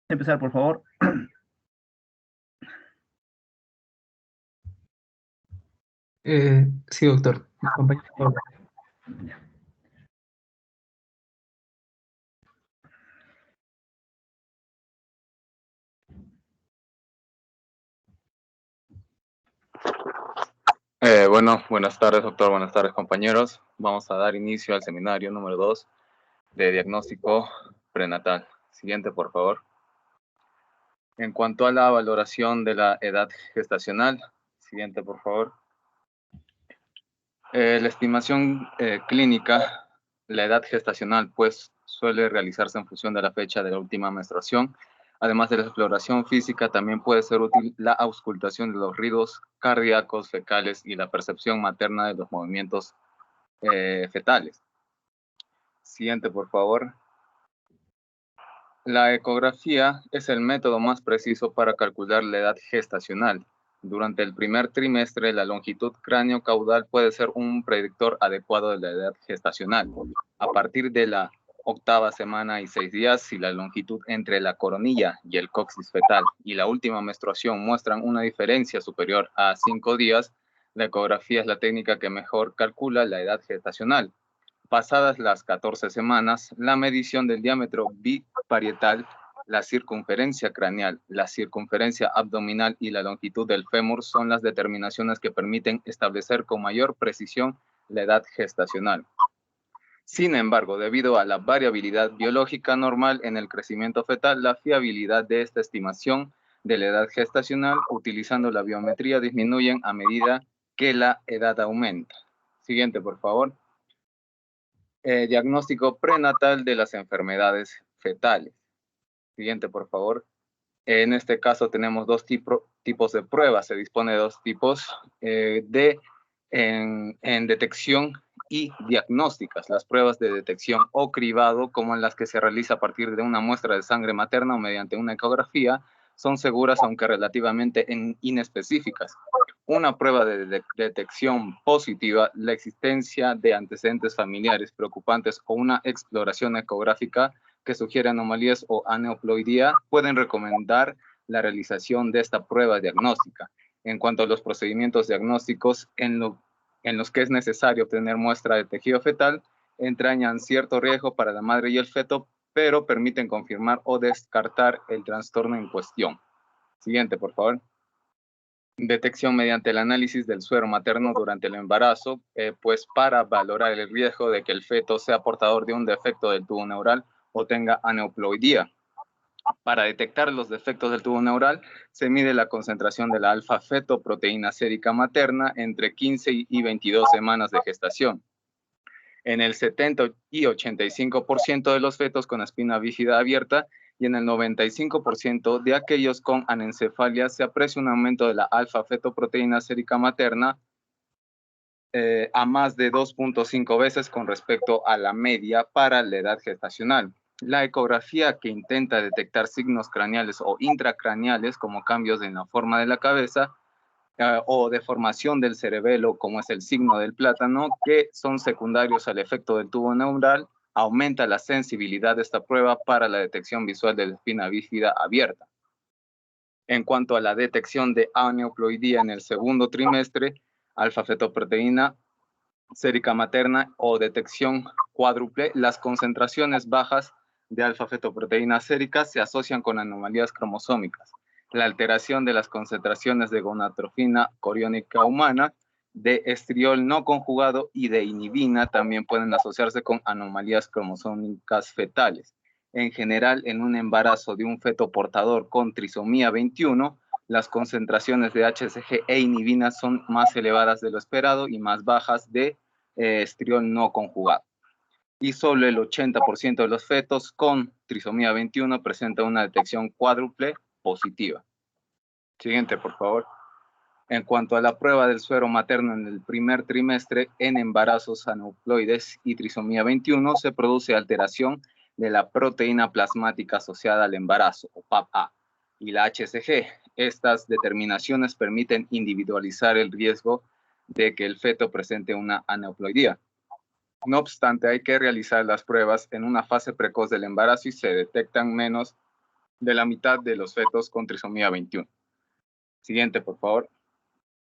Empezar, por favor. Sí, doctor. Mi compañero Pablo. Buenas tardes, doctor. Buenas tardes, compañeros. Vamos a dar inicio al seminario número 2 de diagnóstico prenatal. Siguiente, por favor. En cuanto a la valoración de la edad gestacional, siguiente, por favor. La estimación clínica, la edad gestacional, pues suele realizarse en función de la fecha de la última menstruación. Además de la exploración física, también puede ser útil la auscultación de los ruidos cardíacos, fecales y la percepción materna de los movimientos fetales. Siguiente, por favor. La ecografía es el método más preciso para calcular la edad gestacional. Durante el primer trimestre, la longitud cráneo-caudal puede ser un predictor adecuado de la edad gestacional. A partir de la octava semana y 6 días, si la longitud entre la coronilla y el coxis fetal y la última menstruación muestran una diferencia superior a 5 días, la ecografía es la técnica que mejor calcula la edad gestacional. Pasadas las 14 semanas, la medición del diámetro biparietal, la circunferencia craneal, la circunferencia abdominal y la longitud del fémur son las determinaciones que permiten establecer con mayor precisión la edad gestacional. Sin embargo, debido a la variabilidad biológica normal en el crecimiento fetal, la fiabilidad de esta estimación de la edad gestacional utilizando la biometría disminuye a medida que la edad aumenta. Siguiente, por favor. Diagnóstico prenatal de las enfermedades fetales. Siguiente, por favor. En este caso tenemos dos tipos de pruebas. Se dispone de dos tipos en detección y diagnósticas. Las pruebas de detección o cribado, como en las que se realiza a partir de una muestra de sangre materna o mediante una ecografía, son seguras aunque relativamente inespecíficas. Una prueba de detección positiva, la existencia de antecedentes familiares preocupantes o una exploración ecográfica que sugiere anomalías o aneuploidía, pueden recomendar la realización de esta prueba diagnóstica. En cuanto a los procedimientos diagnósticos en los que es necesario obtener muestra de tejido fetal, entrañan cierto riesgo para la madre y el feto, pero permiten confirmar o descartar el trastorno en cuestión. Siguiente, por favor. Detección mediante el análisis del suero materno durante el embarazo, pues para valorar el riesgo de que el feto sea portador de un defecto del tubo neural o tenga aneuploidía. Para detectar los defectos del tubo neural, se mide la concentración de la alfa-fetoproteína sérica materna entre 15 y 22 semanas de gestación. En el 70 y 85% de los fetos con espina bífida abierta y en el 95% de aquellos con anencefalia se aprecia un aumento de la alfa-fetoproteína sérica materna a más de 2.5 veces con respecto a la media para la edad gestacional. La ecografía que intenta detectar signos craneales o intracraneales como cambios en la forma de la cabeza o deformación del cerebelo como es el signo del plátano que son secundarios al efecto del tubo neural, aumenta la sensibilidad de esta prueba para la detección visual de la espina bífida abierta. En cuanto a la detección de aneuploidía en el segundo trimestre, alfa-fetoproteína sérica materna o detección cuádruple, las concentraciones bajas de alfa-fetoproteína sérica se asocian con anomalías cromosómicas. La alteración de las concentraciones de gonatrofina coriónica humana, de estriol no conjugado y de inhibina también pueden asociarse con anomalías cromosómicas fetales. En general, en un embarazo de un feto portador con trisomía 21, las concentraciones de HCG e inhibina son más elevadas de lo esperado y más bajas de estriol no conjugado. Y solo el 80% de los fetos con trisomía 21 presenta una detección cuádruple positiva. Siguiente, por favor. En cuanto a la prueba del suero materno en el primer trimestre, en embarazos aneuploides y trisomía 21 se produce alteración de la proteína plasmática asociada al embarazo, o PAP-A, y la HCG. Estas determinaciones permiten individualizar el riesgo de que el feto presente una aneuploidía. No obstante, hay que realizar las pruebas en una fase precoz del embarazo y se detectan menos de la mitad de los fetos con trisomía 21. Siguiente, por favor.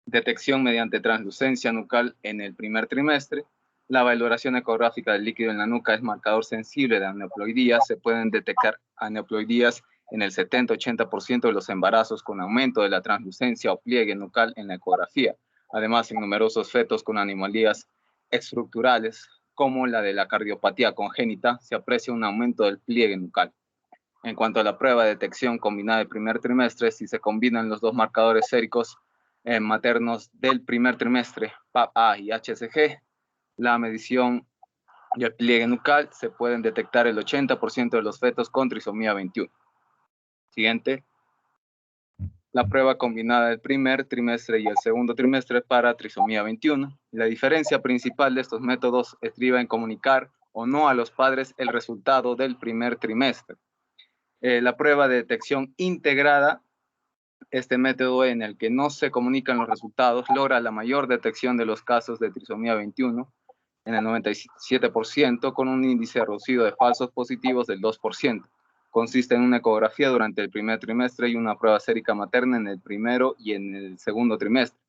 Detección mediante translucencia nucal en el primer trimestre. La valoración ecográfica del líquido en la nuca es marcador sensible de aneuploidía. Se pueden detectar aneuploidías en el 70-80% de los embarazos con aumento de la translucencia o pliegue nucal en la ecografía. Además, en numerosos fetos con anomalías estructurales, como la de la cardiopatía congénita, se aprecia un aumento del pliegue nucal. En cuanto a la prueba de detección combinada del primer trimestre, si se combinan los dos marcadores séricos maternos del primer trimestre, PAP-A y HCG, la medición y el pliegue nucal, se pueden detectar el 80% de los fetos con trisomía 21. Siguiente. La prueba combinada del primer trimestre y el segundo trimestre para trisomía 21. La diferencia principal de estos métodos estriba en comunicar o no a los padres el resultado del primer trimestre. La prueba de detección integrada, este método en el que no se comunican los resultados, logra la mayor detección de los casos de trisomía 21 en el 97%, con un índice reducido de falsos positivos del 2%. Consiste en una ecografía durante el primer trimestre y una prueba sérica materna en el primero y en el segundo trimestre,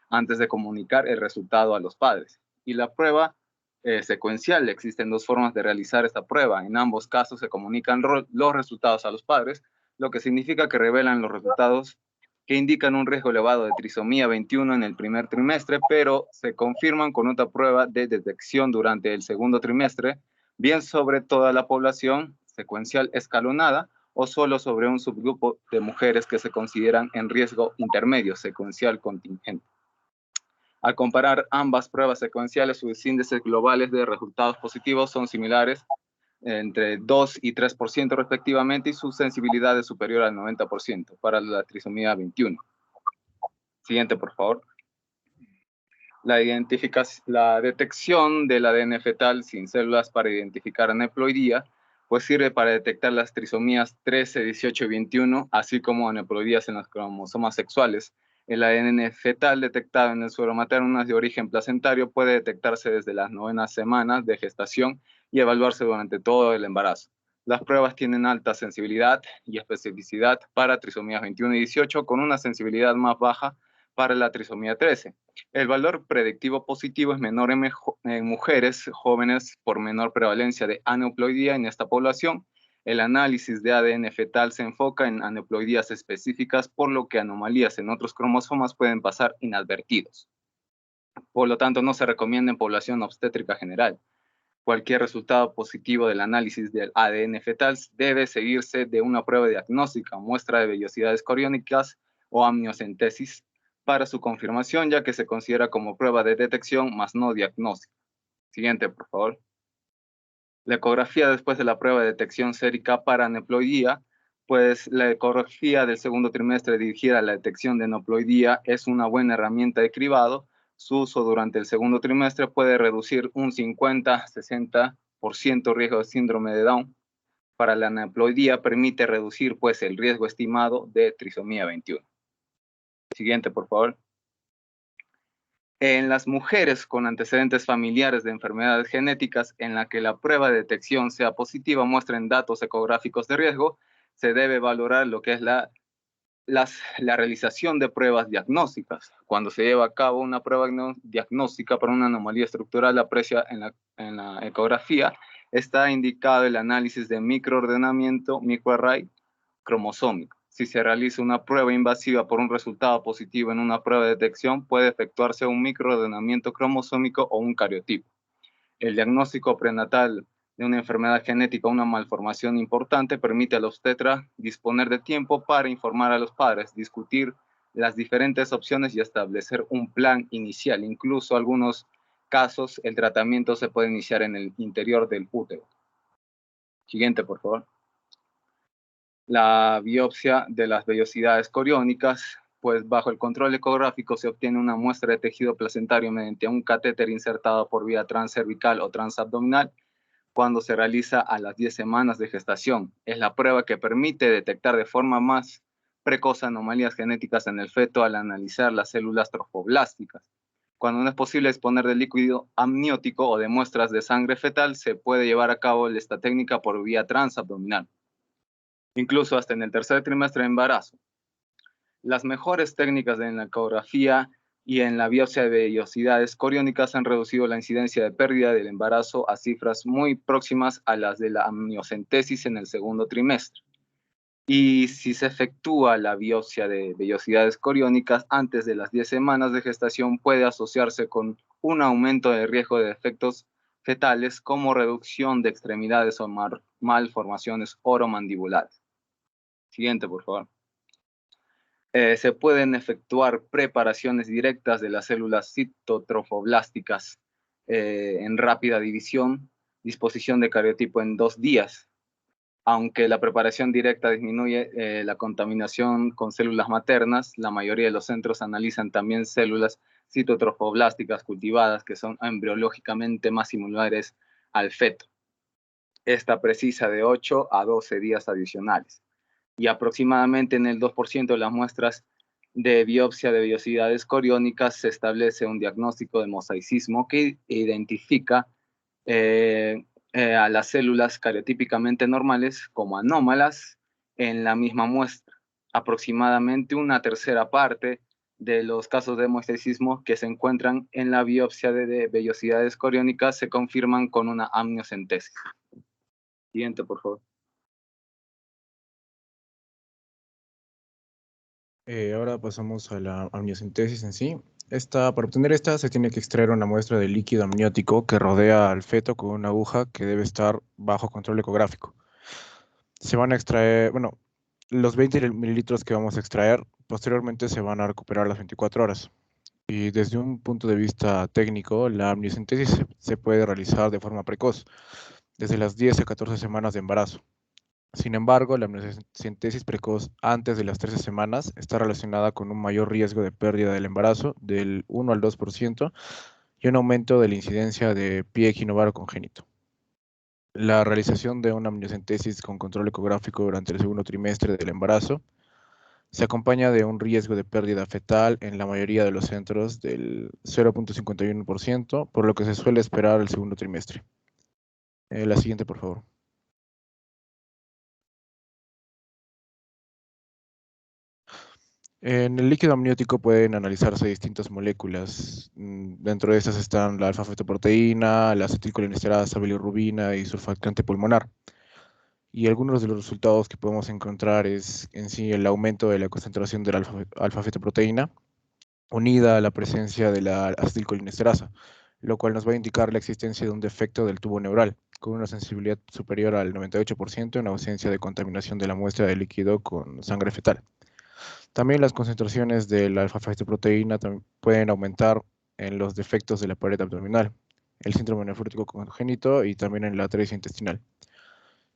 antes de comunicar el resultado a los padres. Y la prueba secuencial, existen dos formas de realizar esta prueba. En ambos casos se comunican los resultados a los padres, lo que significa que revelan los resultados que indican un riesgo elevado de trisomía 21 en el primer trimestre, pero se confirman con otra prueba de detección durante el segundo trimestre, bien sobre toda la población secuencial escalonada o solo sobre un subgrupo de mujeres que se consideran en riesgo intermedio secuencial contingente. Al comparar ambas pruebas secuenciales, sus índices globales de resultados positivos son similares, entre 2 y 3% respectivamente, y su sensibilidad es superior al 90% para la trisomía 21. Siguiente, por favor. La detección del ADN fetal sin células para identificar aneuploidía, pues sirve para detectar las trisomías 13, 18 y 21, así como aneuploidías en los cromosomas sexuales. El ADN fetal detectado en el suero materno de origen placentario puede detectarse desde las 9 semanas de gestación y evaluarse durante todo el embarazo. Las pruebas tienen alta sensibilidad y especificidad para trisomías 21 y 18, con una sensibilidad más baja para la trisomía 13. El valor predictivo positivo es menor en mujeres jóvenes por menor prevalencia de aneuploidía en esta población. El análisis de ADN fetal se enfoca en aneuploidías específicas, por lo que anomalías en otros cromosomas pueden pasar inadvertidos. Por lo tanto, no se recomienda en población obstétrica general. Cualquier resultado positivo del análisis del ADN fetal debe seguirse de una prueba diagnóstica, muestra de vellosidades coriónicas o amniocentesis, para su confirmación, ya que se considera como prueba de detección, más no diagnóstica. Siguiente, por favor. La ecografía después de la prueba de detección sérica para aneuploidía, pues la ecografía del segundo trimestre dirigida a la detección de aneuploidía es una buena herramienta de cribado. Su uso durante el segundo trimestre puede reducir un 50-60% riesgo de síndrome de Down. Para la aneuploidía permite reducir pues el riesgo estimado de trisomía 21. Siguiente, por favor. En las mujeres con antecedentes familiares de enfermedades genéticas en la que la prueba de detección sea positiva, muestren datos ecográficos de riesgo, se debe valorar lo que es la realización de pruebas diagnósticas. Cuando se lleva a cabo una prueba diagnóstica para una anomalía estructural, aprecia en la ecografía, está indicado el análisis de microordenamiento, microarray cromosómico. Si se realiza una prueba invasiva por un resultado positivo en una prueba de detección, puede efectuarse un microordenamiento cromosómico o un cariotipo. El diagnóstico prenatal de una enfermedad genética o una malformación importante permite al obstetra disponer de tiempo para informar a los padres, discutir las diferentes opciones y establecer un plan inicial. Incluso en algunos casos, el tratamiento se puede iniciar en el interior del útero. Siguiente, por favor. La biopsia de las vellosidades coriónicas, pues bajo el control ecográfico se obtiene una muestra de tejido placentario mediante un catéter insertado por vía transcervical o transabdominal cuando se realiza a las 10 semanas de gestación. Es la prueba que permite detectar de forma más precoz anomalías genéticas en el feto al analizar las células trofoblásticas. Cuando no es posible disponer de líquido amniótico o de muestras de sangre fetal, se puede llevar a cabo esta técnica por vía transabdominal. incluso hasta en el tercer trimestre de embarazo. Las mejores técnicas en la ecografía y en la biopsia de vellosidades coriónicas han reducido la incidencia de pérdida del embarazo a cifras muy próximas a las de la amniocentesis en el segundo trimestre. Y si se efectúa la biopsia de vellosidades coriónicas antes de las 10 semanas de gestación, puede asociarse con un aumento de riesgo de defectos fetales como reducción de extremidades o malformaciones oromandibulares. Siguiente, por favor. Se pueden efectuar preparaciones directas de las células citotrofoblásticas en rápida división, disposición de cariotipo en 2 días. Aunque la preparación directa disminuye la contaminación con células maternas, la mayoría de los centros analizan también células citotrofoblásticas cultivadas que son embriológicamente más similares al feto. Esta precisa de 8 a 12 días adicionales. Y aproximadamente en el 2% de las muestras de biopsia de vellosidades coriónicas se establece un diagnóstico de mosaicismo que identifica a las células cariotípicamente normales como anómalas en la misma muestra. Aproximadamente una tercera parte de los casos de mosaicismo que se encuentran en la biopsia de vellosidades coriónicas se confirman con una amniocentesis. Siguiente, por favor. Ahora pasamos a la amniocentesis en sí. Para obtener esta se tiene que extraer una muestra de líquido amniótico que rodea al feto con una aguja que debe estar bajo control ecográfico. Se van a extraer, bueno, los 20 mililitros que vamos a extraer posteriormente se van a recuperar a las 24 horas. Y desde un punto de vista técnico, la amniocentesis se puede realizar de forma precoz, desde las 10 a 14 semanas de embarazo. Sin embargo, la amniocentesis precoz antes de las 13 semanas está relacionada con un mayor riesgo de pérdida del embarazo del 1 al 2% y un aumento de la incidencia de pie equinovaro congénito. La realización de una amniocentesis con control ecográfico durante el segundo trimestre del embarazo se acompaña de un riesgo de pérdida fetal en la mayoría de los centros del 0.51%, por lo que se suele esperar el segundo trimestre. La siguiente, por favor. En el líquido amniótico pueden analizarse distintas moléculas. Dentro de estas están la alfa-fetoproteína, la acetilcolinesterasa, bilirrubina y surfactante pulmonar. Y algunos de los resultados que podemos encontrar es en sí el aumento de la concentración de la alfa-fetoproteína unida a la presencia de la acetilcolinesterasa, lo cual nos va a indicar la existencia de un defecto del tubo neural, con una sensibilidad superior al 98% en ausencia de contaminación de la muestra de líquido con sangre fetal. También las concentraciones de la alfa-fetoproteína pueden aumentar en los defectos de la pared abdominal, el síndrome nefrótico congénito y también en la atresia intestinal.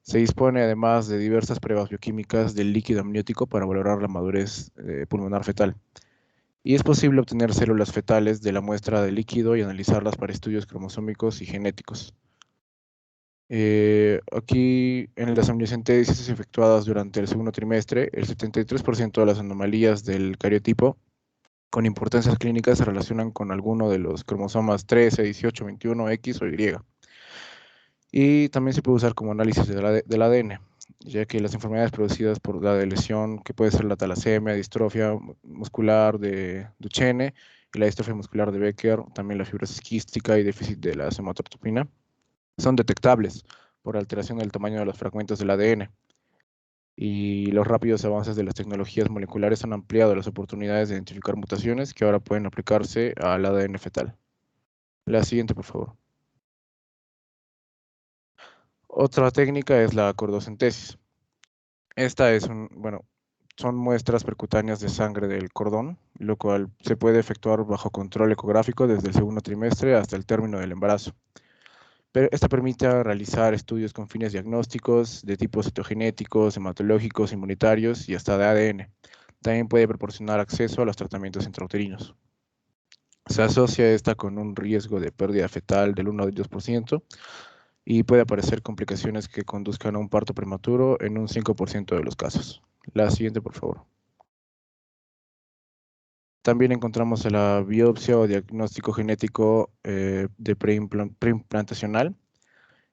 Se dispone además de diversas pruebas bioquímicas del líquido amniótico para valorar la madurez pulmonar fetal. Y es posible obtener células fetales de la muestra de líquido y analizarlas para estudios cromosómicos y genéticos. Aquí en las amniocentesis efectuadas durante el segundo trimestre, el 73% de las anomalías del cariotipo con importancias clínicas se relacionan con alguno de los cromosomas 13, 18, 21, X o Y. Y también se puede usar como análisis del ADN, ya que las enfermedades producidas por la lesión, que puede ser la talasemia, distrofia muscular de Duchenne y la distrofia muscular de Becker, también la fibrosis quística y déficit de la somatotropina, son detectables por alteración del tamaño de los fragmentos del ADN. Y los rápidos avances de las tecnologías moleculares han ampliado las oportunidades de identificar mutaciones que ahora pueden aplicarse al ADN fetal. La siguiente, por favor. Otra técnica es la cordocentesis. Esta es son muestras percutáneas de sangre del cordón, lo cual se puede efectuar bajo control ecográfico desde el segundo trimestre hasta el término del embarazo. Pero esta permite realizar estudios con fines diagnósticos de tipo citogenéticos, hematológicos, inmunitarios y hasta de ADN. También puede proporcionar acceso a los tratamientos intrauterinos. Se asocia esta con un riesgo de pérdida fetal del 1 al 2% y puede aparecer complicaciones que conduzcan a un parto prematuro en un 5% de los casos. La siguiente, por favor. También encontramos la biopsia o diagnóstico genético de preimplantacional.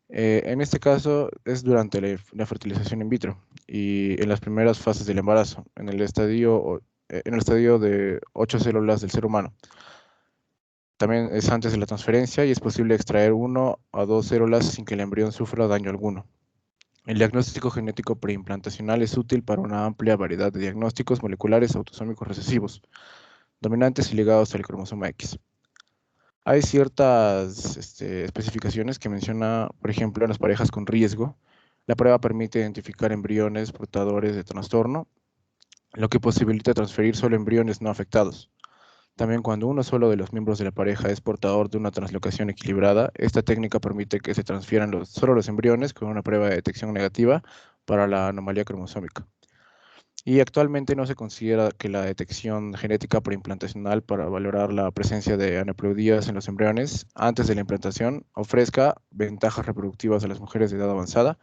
En este caso es durante la fertilización in vitro y en las primeras fases del embarazo, en el estadio de 8 células del ser humano. También es antes de la transferencia y es posible extraer 1 a 2 células sin que el embrión sufra daño alguno. El diagnóstico genético preimplantacional es útil para una amplia variedad de diagnósticos moleculares autosómicos recesivos, dominantes y ligados al cromosoma X. Hay ciertas especificaciones que menciona, por ejemplo, en las parejas con riesgo. La prueba permite identificar embriones portadores de trastorno, lo que posibilita transferir solo embriones no afectados. También cuando uno solo de los miembros de la pareja es portador de una translocación equilibrada, esta técnica permite que se transfieran solo los embriones con una prueba de detección negativa para la anomalía cromosómica. Y actualmente no se considera que la detección genética preimplantacional para valorar la presencia de aneuploidías en los embriones antes de la implantación ofrezca ventajas reproductivas a las mujeres de edad avanzada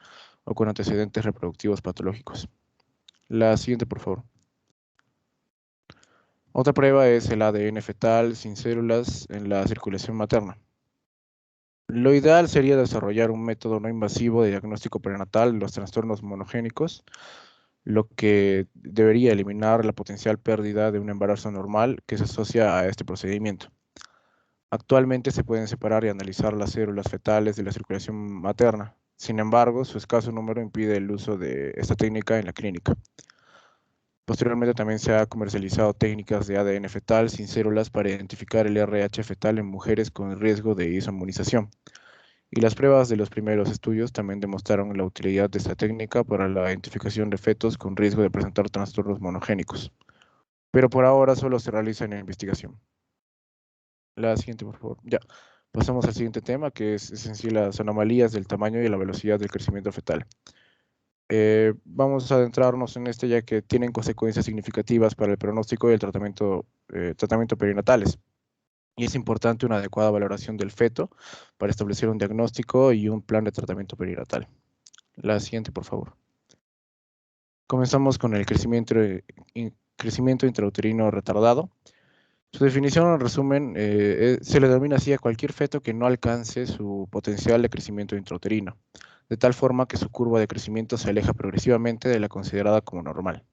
o con antecedentes reproductivos patológicos. La siguiente, por favor. Otra prueba es el ADN fetal sin células en la circulación materna. Lo ideal sería desarrollar un método no invasivo de diagnóstico prenatal de los trastornos monogénicos, lo que debería eliminar la potencial pérdida de un embarazo normal que se asocia a este procedimiento. Actualmente se pueden separar y analizar las células fetales de la circulación materna. Sin embargo, su escaso número impide el uso de esta técnica en la clínica. Posteriormente también se ha comercializado técnicas de ADN fetal sin células para identificar el RH fetal en mujeres con riesgo de isomonización. Y las pruebas de los primeros estudios también demostraron la utilidad de esta técnica para la identificación de fetos con riesgo de presentar trastornos monogénicos. Pero por ahora solo se realiza en investigación. La siguiente, por favor. Ya. Pasamos al siguiente tema, que es en sí las anomalías del tamaño y la velocidad del crecimiento fetal. Vamos a adentrarnos en este ya que tienen consecuencias significativas para el pronóstico y el tratamiento perinatales. Y es importante una adecuada valoración del feto para establecer un diagnóstico y un plan de tratamiento perinatal. La siguiente, por favor. Comenzamos con el crecimiento intrauterino retardado. Su definición, en resumen, se le denomina así a cualquier feto que no alcance su potencial de crecimiento intrauterino, de tal forma que su curva de crecimiento se aleja progresivamente de la considerada como normal.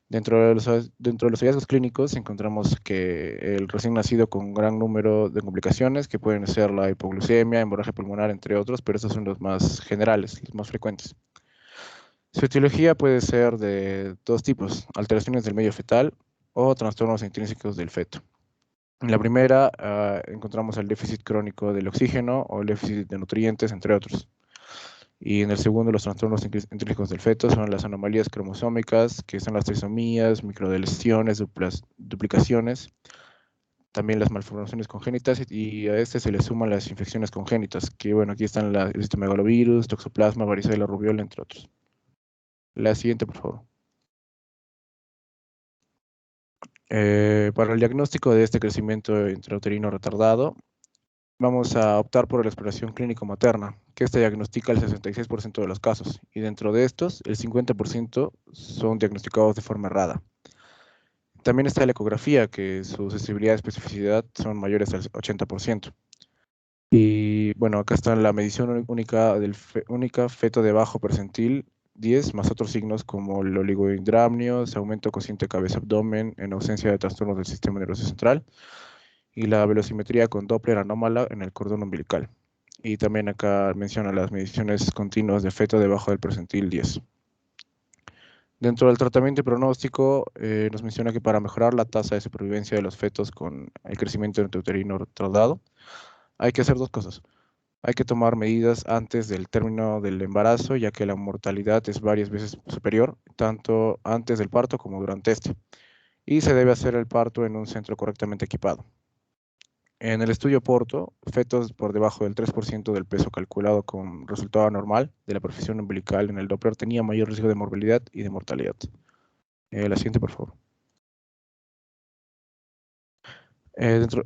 Dentro de los hallazgos clínicos encontramos que el recién nacido con un gran número de complicaciones, que pueden ser la hipoglucemia, hemorragia pulmonar, entre otros, pero estos son los más generales, los más frecuentes. Su etiología puede ser de dos tipos: alteraciones del medio fetal o trastornos intrínsecos del feto. En la primera encontramos el déficit crónico del oxígeno o el déficit de nutrientes, entre otros. Y en el segundo, los trastornos intrínsecos del feto son las anomalías cromosómicas, que son las trisomías, microdeleciones, duplicaciones, también las malformaciones congénitas, y a este se le suman las infecciones congénitas, que bueno, aquí están el citomegalovirus, toxoplasma, varicela, rubiola, entre otros. La siguiente, por favor. Para el diagnóstico de este crecimiento intrauterino retardado, vamos a optar por la exploración clínico-materna, que esta diagnostica el 66% de los casos, y dentro de estos, el 50% son diagnosticados de forma errada. También está la ecografía, que su sensibilidad y especificidad son mayores al 80%. Y bueno, acá está la medición única del feto de bajo percentil 10, más otros signos como el oligohidramnios, aumento cociente cabeza-abdomen en ausencia de trastornos del sistema nervioso central, y la velocimetría con Doppler anómala en el cordón umbilical. Y también acá menciona las mediciones continuas de feto debajo del percentil 10. Dentro del tratamiento y pronóstico, nos menciona que para mejorar la tasa de supervivencia de los fetos con el crecimiento intrauterino retardado, hay que hacer dos cosas. Hay que tomar medidas antes del término del embarazo, ya que la mortalidad es varias veces superior, tanto antes del parto como durante este. Y se debe hacer el parto en un centro correctamente equipado. En el estudio Porto, fetos por debajo del 3% del peso calculado con resultado anormal de la perfusión umbilical en el Doppler tenía mayor riesgo de morbilidad y de mortalidad. La siguiente, por favor.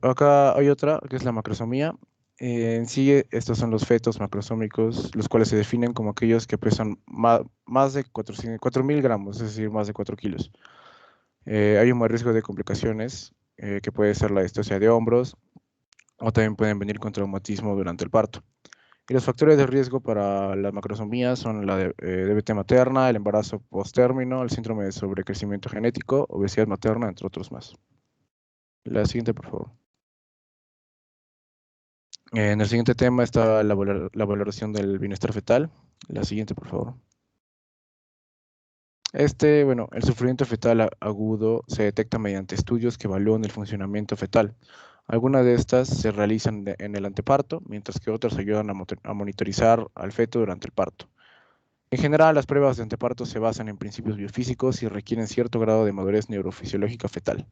Acá hay otra, que es la macrosomía. En sí, estos son los fetos macrosómicos, los cuales se definen como aquellos que pesan más de 4.000 gramos, es decir, más de 4 kilos. Hay un mayor riesgo de complicaciones, que puede ser la distocia de hombros, o también pueden venir con traumatismo durante el parto. Y los factores de riesgo para la macrosomía son la DBT materna, el embarazo posttérmino, el síndrome de sobrecrecimiento genético, obesidad materna, entre otros más. La siguiente, por favor. En el siguiente tema está la valoración del bienestar fetal. La siguiente, por favor. Bueno, el sufrimiento fetal agudo se detecta mediante estudios que evalúan el funcionamiento fetal. Algunas de estas se realizan en el anteparto, mientras que otras ayudan a monitorizar al feto durante el parto. En general, las pruebas de anteparto se basan en principios biofísicos y requieren cierto grado de madurez neurofisiológica fetal.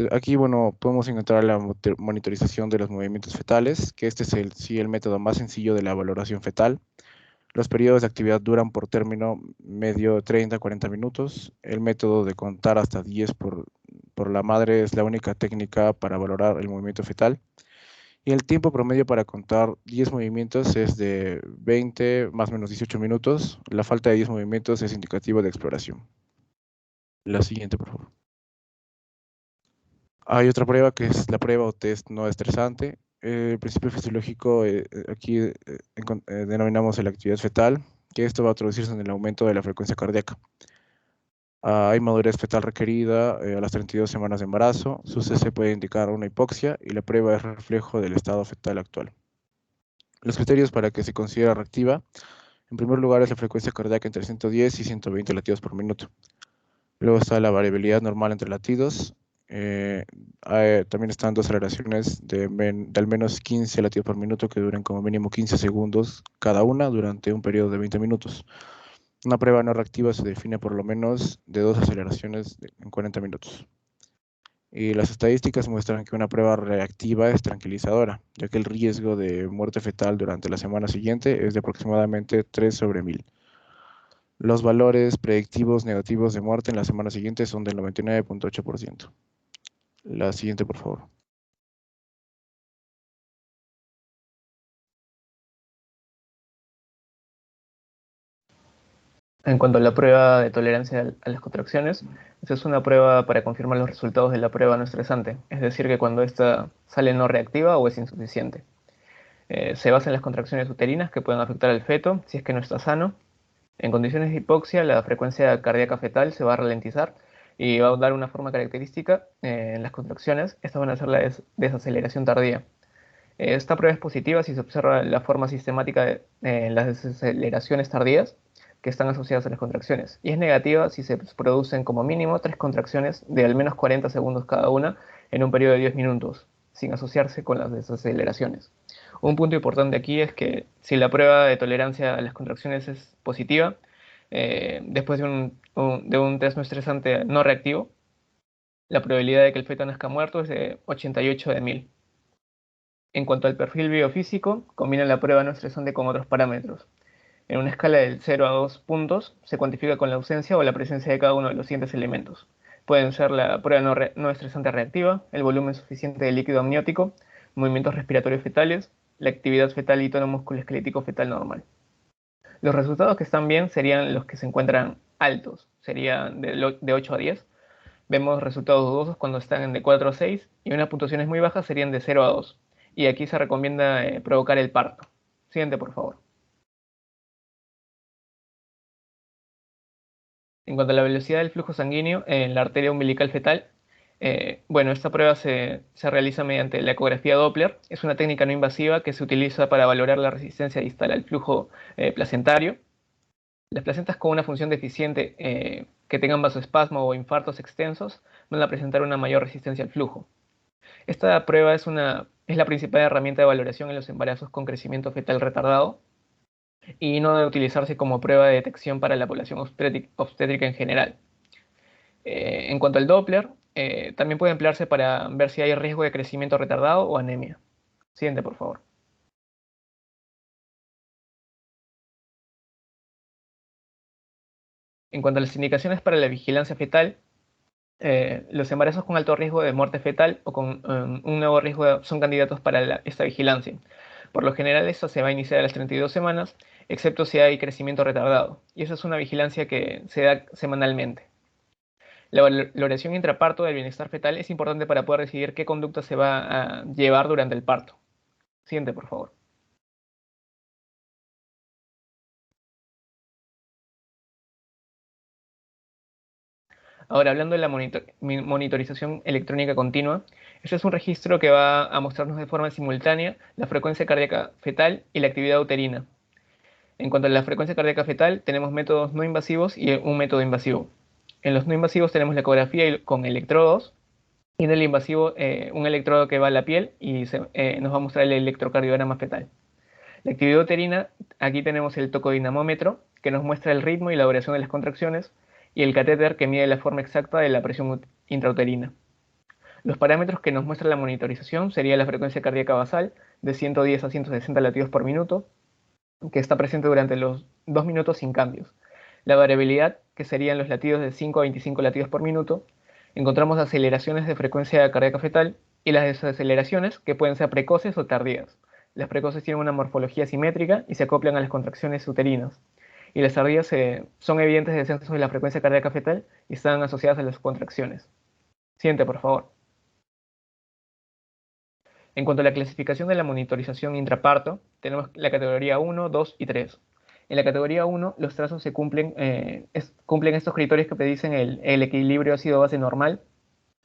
Aquí, bueno, podemos encontrar la monitorización de los movimientos fetales, que este es el método más sencillo de la valoración fetal. Los periodos de actividad duran por término medio 30 a 40 minutos. El método de contar hasta 10 por la madre es la única técnica para valorar el movimiento fetal. Y el tiempo promedio para contar 10 movimientos es de 20 más o menos 18 minutos. La falta de 10 movimientos es indicativo de exploración. La siguiente, por favor. Hay otra prueba que es la prueba o test no estresante. El principio fisiológico, aquí denominamos la actividad fetal, que esto va a traducirse en el aumento de la frecuencia cardíaca. Hay madurez fetal requerida a las 32 semanas de embarazo. Su CC puede indicar una hipoxia y la prueba es reflejo del estado fetal actual. Los criterios para que se considere reactiva, en primer lugar, es la frecuencia cardíaca entre 110 y 120 latidos por minuto. Luego está la variabilidad normal entre latidos. También están dos aceleraciones de al menos 15 latidos por minuto que duren como mínimo 15 segundos cada una durante un periodo de 20 minutos. Una prueba no reactiva se define por lo menos de 2 aceleraciones en 40 minutos. Y las estadísticas muestran que una prueba reactiva es tranquilizadora, ya que el riesgo de muerte fetal durante la semana siguiente es de aproximadamente 3 sobre 1000. Los valores predictivos negativos de muerte en la semana siguiente son del 99.8%. La siguiente, por favor. En cuanto a la prueba de tolerancia a las contracciones, esta es una prueba para confirmar los resultados de la prueba no estresante, es decir, que cuando esta sale no reactiva o es insuficiente. Se basa en las contracciones uterinas que pueden afectar al feto si es que no está sano. En condiciones de hipoxia, la frecuencia cardíaca fetal se va a ralentizar y va a dar una forma característica en las contracciones. Estas van a ser la desaceleración tardía. Esta prueba es positiva si se observa la forma sistemática de las desaceleraciones tardías que están asociadas a las contracciones, y es negativa si se producen como mínimo 3 contracciones de al menos 40 segundos cada una en un periodo de 10 minutos, sin asociarse con las desaceleraciones. Un punto importante aquí es que si la prueba de tolerancia a las contracciones es positiva, después de un test no estresante no reactivo, la probabilidad de que el feto nazca muerto es de 88 de 1000. En cuanto al perfil biofísico, combina la prueba no estresante con otros parámetros. En una escala del 0 a 2 puntos, se cuantifica con la ausencia o la presencia de cada uno de los siguientes elementos. Pueden ser la prueba no estresante reactiva, el volumen suficiente de líquido amniótico, movimientos respiratorios fetales, la actividad fetal y tono musculoesquelético fetal normal. Los resultados que están bien serían los que se encuentran altos, serían de 8 a 10. Vemos resultados dudosos cuando están de 4 a 6 y unas puntuaciones muy bajas serían de 0 a 2. Y aquí se recomienda provocar el parto. Siguiente, por favor. En cuanto a la velocidad del flujo sanguíneo en la arteria umbilical fetal, bueno, esta prueba se realiza mediante la ecografía Doppler. Es una técnica no invasiva que se utiliza para valorar la resistencia distal al flujo placentario. Las placentas con una función deficiente que tengan vasoespasmo o infartos extensos van a presentar una mayor resistencia al flujo. Esta prueba es la principal herramienta de valoración en los embarazos con crecimiento fetal retardado y no debe utilizarse como prueba de detección para la población obstétrica en general. En cuanto al Doppler, también puede emplearse para ver si hay riesgo de crecimiento retardado o anemia. Siguiente, por favor. En cuanto a las indicaciones para la vigilancia fetal, los embarazos con alto riesgo de muerte fetal o con un nuevo riesgo son candidatos para esta vigilancia. Por lo general, esta se va a iniciar a las 32 semanas, excepto si hay crecimiento retardado. Y esa es una vigilancia que se da semanalmente. La valoración intraparto del bienestar fetal es importante para poder decidir qué conducta se va a llevar durante el parto. Siguiente, por favor. Ahora, hablando de la monitorización electrónica continua, este es un registro que va a mostrarnos de forma simultánea la frecuencia cardíaca fetal y la actividad uterina. En cuanto a la frecuencia cardíaca fetal, tenemos métodos no invasivos y un método invasivo. En los no invasivos tenemos la ecografía con electrodos, y en el invasivo un electrodo que va a la piel y nos va a mostrar el electrocardiograma fetal. La actividad uterina, aquí tenemos el tocodinamómetro, que nos muestra el ritmo y la duración de las contracciones, y el catéter, que mide la forma exacta de la presión intrauterina. Los parámetros que nos muestra la monitorización sería la frecuencia cardíaca basal de 110 a 160 latidos por minuto, que está presente durante los 2 minutos sin cambios. La variabilidad, que serían los latidos de 5 a 25 latidos por minuto. Encontramos aceleraciones de frecuencia cardíaca fetal y las desaceleraciones, que pueden ser precoces o tardías. Las precoces tienen una morfología simétrica y se acoplan a las contracciones uterinas. Y las tardías son evidentes descensos de la frecuencia cardíaca fetal y están asociadas a las contracciones. Siguiente, por favor. En cuanto a la clasificación de la monitorización intraparto, tenemos la categoría 1, 2 y 3. En la categoría 1, los trazos cumplen estos criterios que predicen el equilibrio ácido-base normal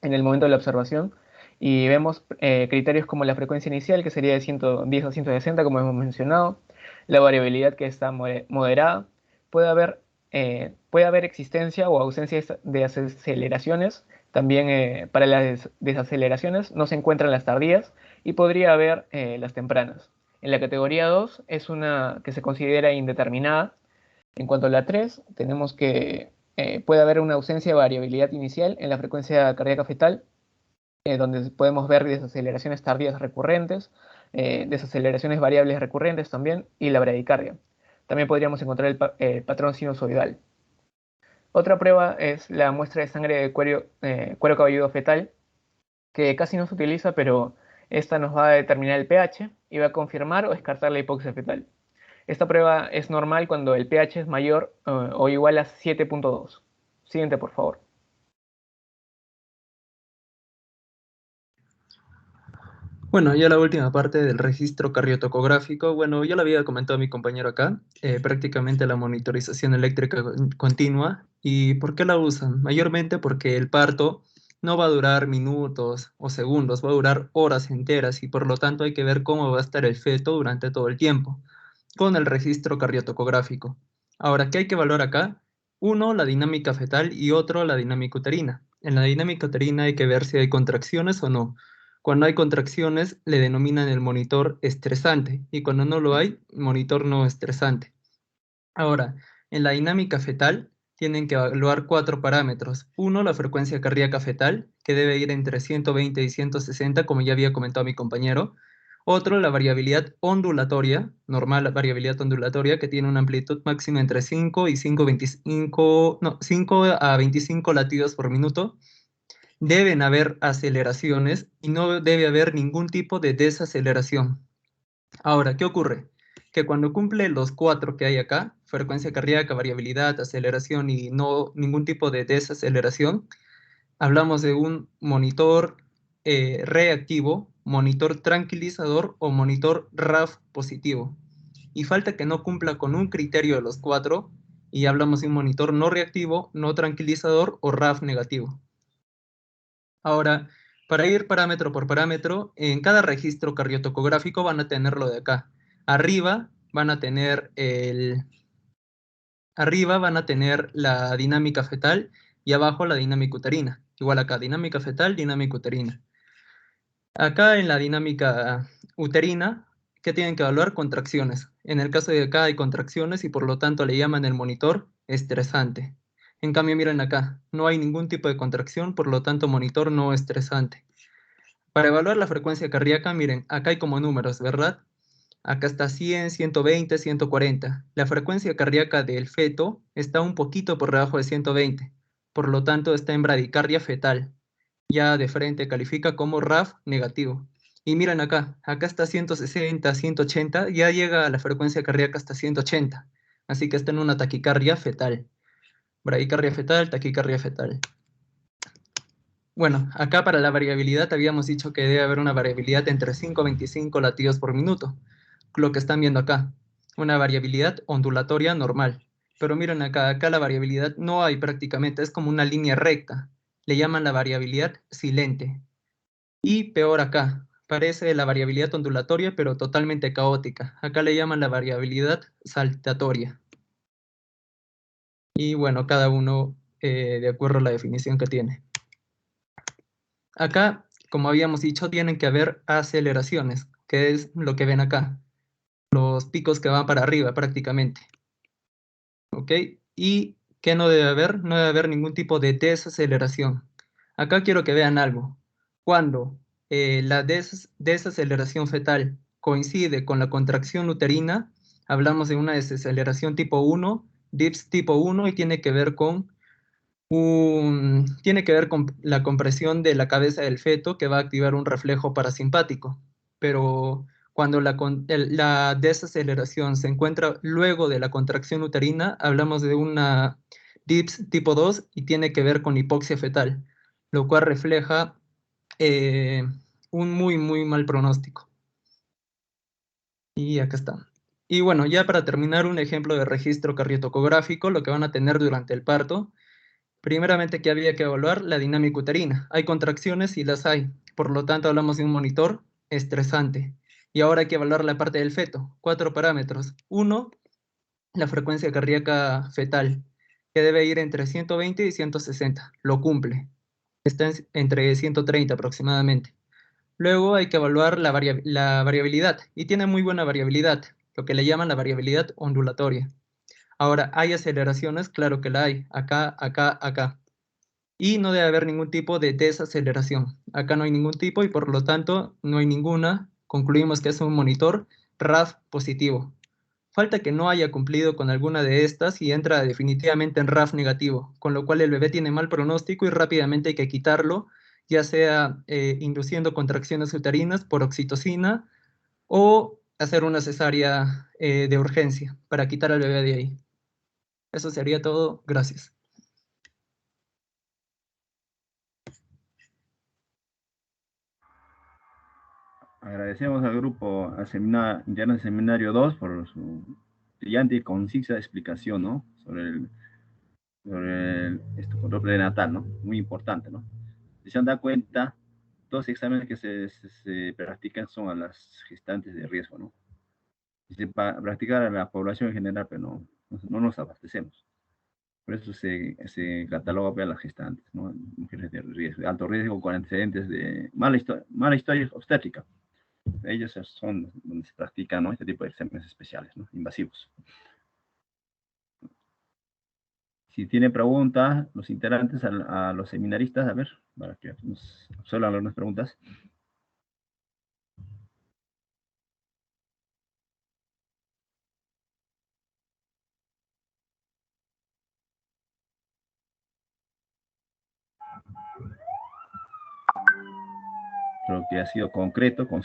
en el momento de la observación, y vemos criterios como la frecuencia inicial, que sería de 110 a 160, como hemos mencionado, la variabilidad, que está moderada, puede haber existencia o ausencia de aceleraciones. También para las desaceleraciones no se encuentran las tardías y podría haber las tempranas. En la categoría 2 es una que se considera indeterminada. En cuanto a la 3, tenemos que puede haber una ausencia de variabilidad inicial en la frecuencia cardíaca fetal, donde podemos ver desaceleraciones tardías recurrentes, desaceleraciones variables recurrentes también, y la bradicardia. También podríamos encontrar el patrón sinusoidal. Otra prueba es la muestra de sangre de cuero cabelludo fetal, que casi no se utiliza, pero esta nos va a determinar el pH y va a confirmar o descartar la hipoxia fetal. Esta prueba es normal cuando el pH es mayor o igual a 7.2. Siguiente, por favor. Bueno, ya la última parte del registro cardiotocográfico, bueno, ya lo había comentado mi compañero acá, prácticamente la monitorización eléctrica continua. ¿Y por qué la usan? Mayormente porque el parto no va a durar minutos o segundos, va a durar horas enteras, y por lo tanto hay que ver cómo va a estar el feto durante todo el tiempo, con el registro cardiotocográfico. Ahora, ¿qué hay que evaluar acá? Uno, la dinámica fetal, y otro, la dinámica uterina. En la dinámica uterina hay que ver si hay contracciones o no. Cuando hay contracciones, le denominan el monitor estresante, y cuando no lo hay, monitor no estresante. Ahora, en la dinámica fetal, tienen que evaluar 4 parámetros. Uno, la frecuencia cardíaca fetal, que debe ir entre 120 y 160, como ya había comentado mi compañero. Otro, la variabilidad ondulatoria, normal variabilidad ondulatoria, que tiene una amplitud máxima entre 5 y 5 a 25 latidos por minuto. Deben haber aceleraciones y no debe haber ningún tipo de desaceleración. Ahora, ¿qué ocurre? Que cuando cumple los 4 que hay acá, frecuencia cardíaca, variabilidad, aceleración y no ningún tipo de desaceleración, hablamos de un monitor reactivo, monitor tranquilizador o monitor RAF positivo. Y falta que no cumpla con un criterio de los 4 y hablamos de un monitor no reactivo, no tranquilizador o RAF negativo. Ahora, para ir parámetro por parámetro, en cada registro cardiotocográfico van a tener lo de acá. Arriba van a tener la dinámica fetal y abajo la dinámica uterina. Igual acá, dinámica fetal, dinámica uterina. Acá en la dinámica uterina, ¿qué tienen que evaluar? Contracciones. En el caso de acá hay contracciones y por lo tanto le llaman el monitor estresante. En cambio, miren acá, no hay ningún tipo de contracción, por lo tanto, monitor no estresante. Para evaluar la frecuencia cardíaca, miren, acá hay como números, ¿verdad? Acá está 100, 120, 140. La frecuencia cardíaca del feto está un poquito por debajo de 120. Por lo tanto, está en bradicardia fetal. Ya de frente califica como RAF negativo. Y miren acá está 160, 180, ya llega a la frecuencia cardíaca hasta 180. Así que está en una taquicardia fetal. Bradicardia fetal, taquicardia fetal. Bueno, acá para la variabilidad habíamos dicho que debe haber una variabilidad entre 5 a 25 latidos por minuto. Lo que están viendo acá, una variabilidad ondulatoria normal. pero miren acá la variabilidad no hay prácticamente, es como una línea recta. Le llaman la variabilidad silente. Y peor acá, parece la variabilidad ondulatoria, pero totalmente caótica. Acá le llaman la variabilidad saltatoria. Y bueno, cada uno de acuerdo a la definición que tiene. Acá, como habíamos dicho, tienen que haber aceleraciones, que es lo que ven acá. Los picos que van para arriba prácticamente. ¿Ok? ¿Y qué no debe haber? No debe haber ningún tipo de desaceleración. Acá quiero que vean algo. Cuando la desaceleración fetal coincide con la contracción uterina, hablamos de una desaceleración tipo 1, DIPS tipo 1, y tiene que ver con la compresión de la cabeza del feto, que va a activar un reflejo parasimpático. Pero cuando la desaceleración se encuentra luego de la contracción uterina, hablamos de una DIPS tipo 2 y tiene que ver con hipoxia fetal, lo cual refleja un muy, muy mal pronóstico. Y acá está. Y bueno, ya para terminar, un ejemplo de registro cardiotocográfico, lo que van a tener durante el parto. Primeramente, que había que evaluar la dinámica uterina. Hay contracciones y las hay. Por lo tanto, hablamos de un monitor estresante. Y ahora hay que evaluar la parte del feto. 4 parámetros. Uno, la frecuencia cardíaca fetal, que debe ir entre 120 y 160. Lo cumple. Está entre 130 aproximadamente. Luego hay que evaluar la variabilidad. Y tiene muy buena variabilidad, lo que le llaman la variabilidad ondulatoria. Ahora, ¿hay aceleraciones? Claro que la hay. Acá, acá, acá. Y no debe haber ningún tipo de desaceleración. Acá no hay ningún tipo y por lo tanto no hay ninguna. Concluimos que es un monitor RAF positivo. Falta que no haya cumplido con alguna de estas y entra definitivamente en RAF negativo, con lo cual el bebé tiene mal pronóstico y rápidamente hay que quitarlo, ya sea induciendo contracciones uterinas por oxitocina o hacer una cesárea de urgencia para quitar al bebé de ahí. Eso sería todo. Gracias. Agradecemos al grupo interno del seminario 2 por su brillante y concisa explicación, ¿no? Sobre este control prenatal, ¿no? Muy importante, ¿no? Si se han dado cuenta, todos los exámenes que se practican son a las gestantes de riesgo, ¿no? Si se practicara a la población en general, pero no nos abastecemos. Por eso se cataloga a las gestantes, ¿no? Mujeres de riesgo, de alto riesgo con antecedentes de mala historia obstétrica. Ellos son donde se practican, ¿no? Este tipo de exámenes especiales, ¿no? Invasivos. Si tienen preguntas, los integrantes a los seminaristas, a ver, para que nos absuelvan algunas preguntas. Creo que ha sido concreto, conciso.